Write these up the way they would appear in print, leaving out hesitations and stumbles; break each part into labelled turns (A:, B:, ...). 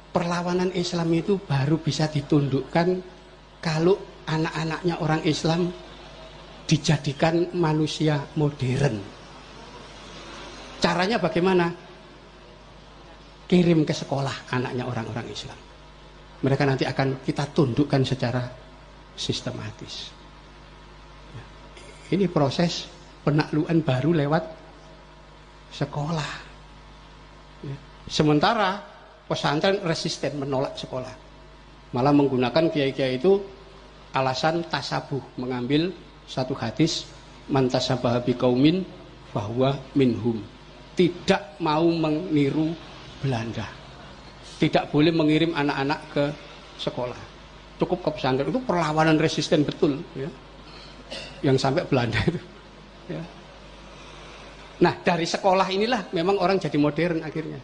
A: perlawanan Islam itu baru bisa ditundukkan kalau anak-anaknya orang Islam dijadikan manusia modern. Caranya bagaimana? Kirim ke sekolah anaknya orang-orang Islam. Mereka nanti akan kita tundukkan secara sistematis. Ini proses penaklukan baru lewat sekolah. Sementara pesantren resisten menolak sekolah. Malah menggunakan kiai-kiai itu alasan tasabuh, mengambil satu hadis man tasabbaha biqaumin fahuwa minhum. Tidak mau meniru Belanda. Tidak boleh mengirim anak-anak ke sekolah. Cukup ke pesantren. Itu perlawanan resisten betul, ya. Yang sampai Belanda itu, ya. Nah, dari sekolah inilah memang orang jadi modern akhirnya.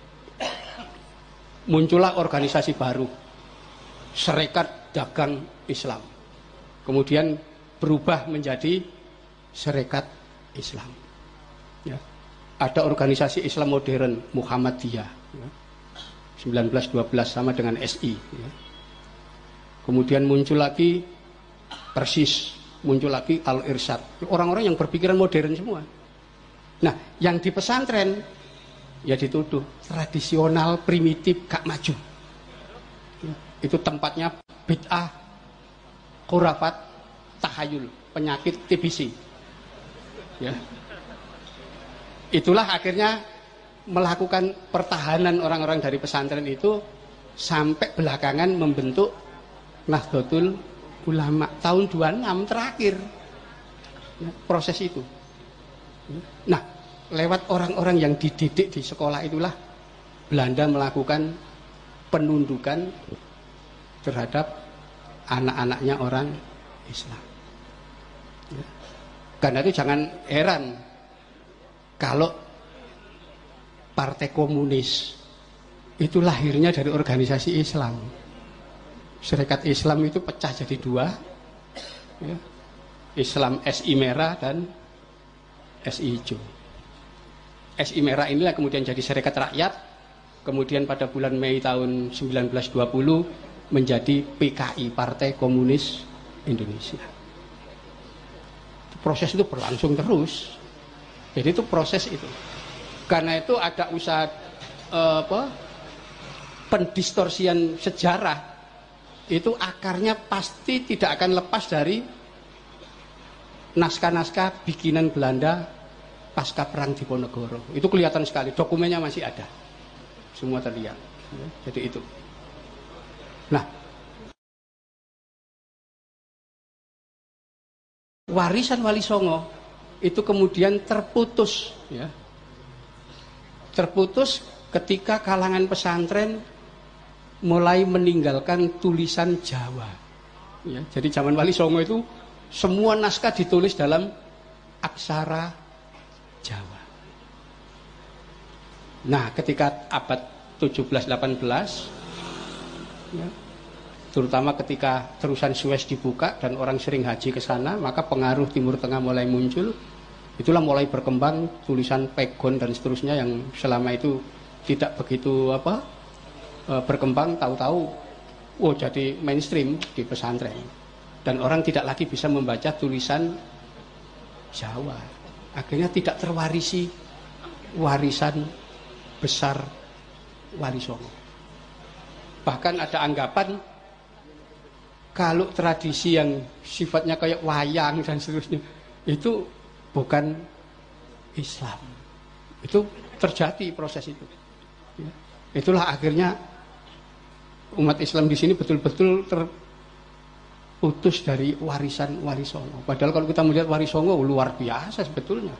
A: Muncullah organisasi baru, Serikat Dagang Islam. Kemudian berubah menjadi Serikat Islam. Ya. Ada organisasi Islam modern, Muhammadiyah. Ya. 1912 sama dengan SI. Ya. Kemudian muncul lagi Persis, muncul lagi Al-Irsyad. Orang-orang yang berpikiran modern semua. Nah, yang di pesantren ya dituduh tradisional, primitif, gak maju. Ya. Itu tempatnya bid'ah, khurafat, tahayul, penyakit TBC. Ya. Itulah akhirnya melakukan pertahanan orang-orang dari pesantren itu sampai belakangan membentuk Nahdlatul Ulama tahun 26 terakhir. Ya, proses itu. Nah, lewat orang-orang yang dididik di sekolah itulah Belanda melakukan penundukan terhadap anak-anaknya orang Islam. Ya. Karena itu jangan heran kalau Partai Komunis itu lahirnya dari organisasi Islam. Serikat Islam itu pecah jadi dua, ya. Islam SI merah dan SI hijau. SI merah inilah kemudian jadi Serikat Rakyat, kemudian pada bulan Mei tahun 1920 menjadi PKI, Partai Komunis Indonesia. Proses itu berlangsung terus. Jadi itu proses itu. Karena itu ada usaha pendistorsian sejarah. Itu akarnya pasti tidak akan lepas dari naskah-naskah bikinan Belanda pasca perang Diponegoro. Itu kelihatan sekali, dokumennya masih ada. Semua terlihat. Jadi itu. Nah, warisan Wali Songo itu kemudian terputus, ya. Terputus ketika kalangan pesantren mulai meninggalkan tulisan Jawa. Ya, jadi zaman Wali Songo itu semua naskah ditulis dalam aksara Jawa. Nah, ketika abad 17-18, ya, terutama ketika terusan Suez dibuka dan orang sering haji ke sana, maka pengaruh Timur Tengah mulai muncul. Itulah mulai berkembang tulisan pegon dan seterusnya yang selama itu tidak begitu berkembang, tahu-tahu jadi mainstream di pesantren. Dan orang tidak lagi bisa membaca tulisan Jawa. Akhirnya tidak terwarisi warisan besar Wali Songo. Bahkan ada anggapan kalau tradisi yang sifatnya kayak wayang dan seterusnya itu bukan Islam. Itu terjadi proses itu. Ya. Itulah akhirnya umat Islam di sini betul-betul terputus dari warisan Wali Songo. Padahal kalau kita melihat Wali Songo luar biasa sebetulnya.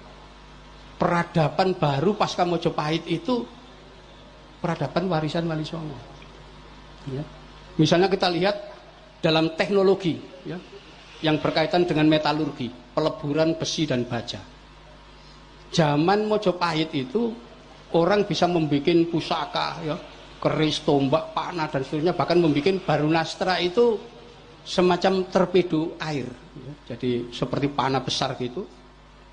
A: Peradaban baru pasca Mojopahit itu peradaban warisan Wali Songo. Ya. Misalnya kita lihat dalam teknologi, ya, yang berkaitan dengan metalurgi, peleburan besi dan baja. Zaman Mojopahit itu orang bisa membuat pusaka, ya, keris, tombak, panah dan seterusnya, bahkan membuat barunastra itu semacam torpedo air, ya. Jadi seperti panah besar gitu.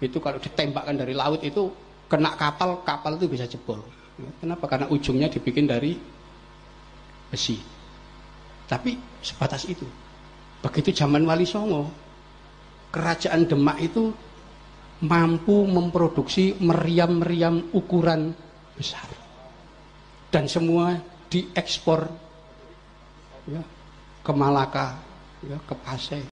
A: Itu kalau ditembakkan dari laut itu kena kapal, kapal itu bisa jebol. Ya. Kenapa? Karena ujungnya dibikin dari besi. Tapi sebatas itu. Begitu zaman Wali Songo, kerajaan Demak itu mampu memproduksi meriam-meriam ukuran besar. Dan semua diekspor ya, ke Malaka, ya, ke Pasai,